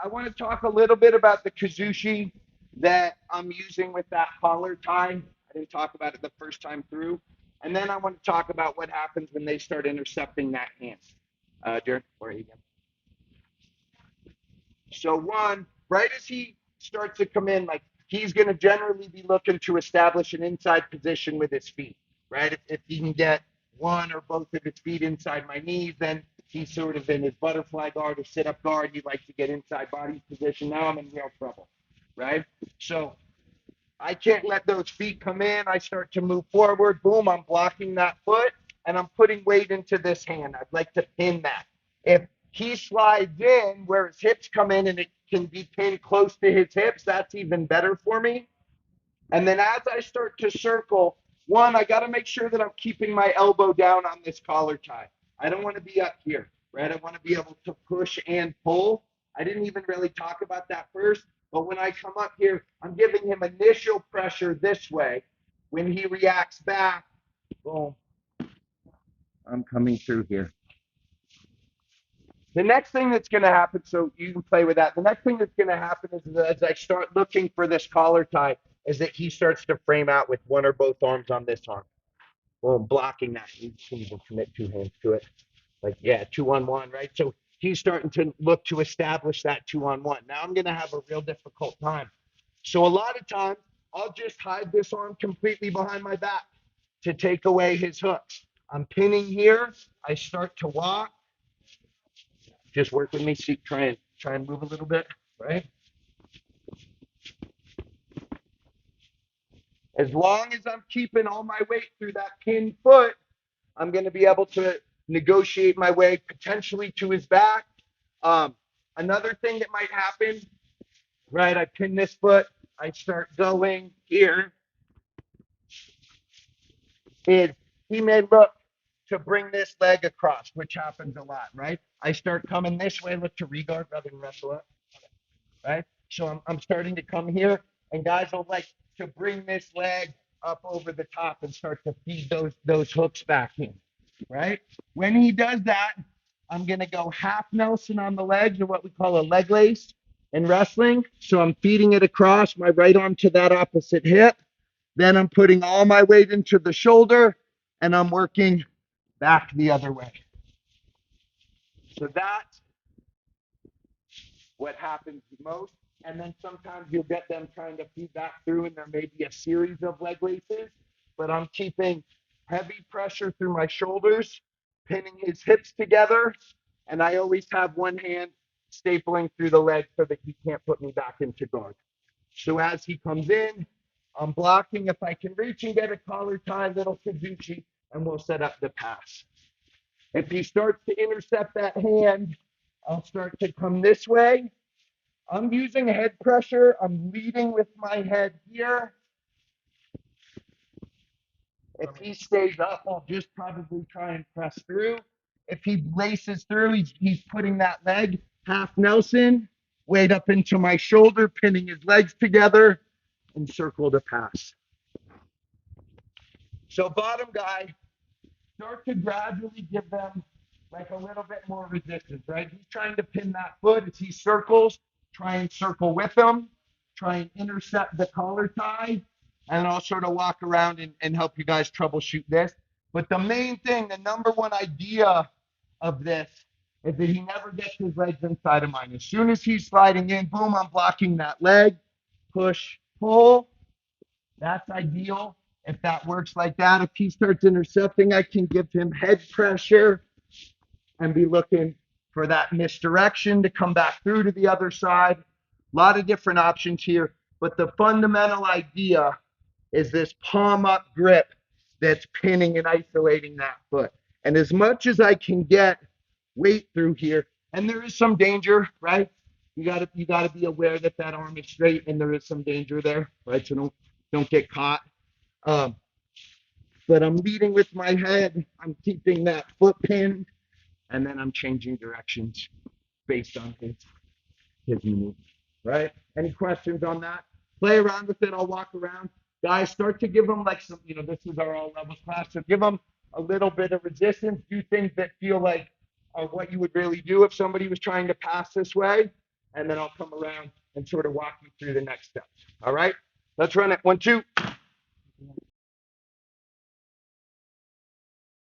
I want to talk a little bit about the Kazushi that I'm using with that collar tie. I didn't talk about it the first time through. And then I want to talk about what happens when they start intercepting that hand. Jared, where are you again? So one, right as he starts to come in, like he's going to generally be looking to establish an inside position with his feet, right? If he can get one or both of his feet inside my knees, then he's sort of in his butterfly guard or sit up guard. He likes to get inside body position. Now I'm in real trouble, right? So I can't let those feet come in. I start to move forward. Boom, I'm blocking that foot and I'm putting weight into this hand. I'd like to pin that. If he slides in where his hips come in and it can be pinned close to his hips, that's even better for me. And then as I start to circle, one, I got to make sure that I'm keeping my elbow down on this collar tie. I don't want to be up here, right? I want to be able to push and pull. I didn't even really talk about that first, but when I come up here, I'm giving him initial pressure this way. When he reacts back, boom, I'm coming through here. The next thing that's going to happen, so you can play with that. The next thing that's going to happen is as I start looking for this collar tie, is that he starts to frame out with one or both arms on this arm. Well, blocking that. You can even commit two hands to it. Like, yeah, 2-on-1, right? So he's starting to look to establish that 2-on-1. Now I'm going to have a real difficult time. So a lot of times, I'll just hide this arm completely behind my back to take away his hooks. I'm pinning here. I start to walk. Just work with me. See, try and move a little bit, right? As long as I'm keeping all my weight through that pinned foot, I'm going to be able to negotiate my way potentially to his back. Another thing that might happen, right? I pin this foot. I start going here. Is he may look to bring this leg across, which happens a lot, right? I start coming this way, look to regard rather than wrestle up, right? So I'm starting to come here, and guys will like to bring this leg up over the top and start to feed those hooks back in, right? When he does that, I'm gonna go half Nelson on the legs, or what we call a leg lace in wrestling. So I'm feeding it across my right arm to that opposite hip. Then I'm putting all my weight into the shoulder, and I'm working back the other way. So that's what happens most. And then sometimes you'll get them trying to feed that through, and there may be a series of leg laces, but I'm keeping heavy pressure through my shoulders, pinning his hips together, and I always have one hand stapling through the leg so that he can't put me back into guard. So as he comes in, I'm blocking. If I can reach and get a collar tie, little Kazuchi, and we'll set up the pass. If he starts to intercept that hand, I'll start to come this way. I'm using head pressure. I'm leading with my head here. If he stays up, I'll just probably try and press through. If he laces through, he's putting that leg half Nelson, weight up into my shoulder, pinning his legs together, and circle to pass. So bottom guy, start to gradually give them like a little bit more resistance, right? He's trying to pin that foot as he circles. Try and circle with him. Try and intercept the collar tie. And I'll sort of walk around and help you guys troubleshoot this. But the main thing, the number one idea of this is that he never gets his legs inside of mine. As soon as he's sliding in, boom, I'm blocking that leg. Push, pull. That's ideal. If that works like that, if he starts intercepting, I can give him head pressure and be looking for that misdirection to come back through to the other side. A lot of different options here, but the fundamental idea is this palm up grip that's pinning and isolating that foot. And as much as I can get weight through here, and there is some danger, right? You gotta be aware that that arm is straight, and there is some danger there, right? So don't get caught. Um, but I'm leading with my head. I'm keeping that foot pinned, and then I'm changing directions based on his move, right? Any questions on that? Play around with it. I'll walk around. Guys, start to give them like some, this is our all levels class. So give them a little bit of resistance. Do things that feel like are what you would really do if somebody was trying to pass this way. and then I'll come around and sort of walk you through the next steps. All right, let's run it. 1, 2.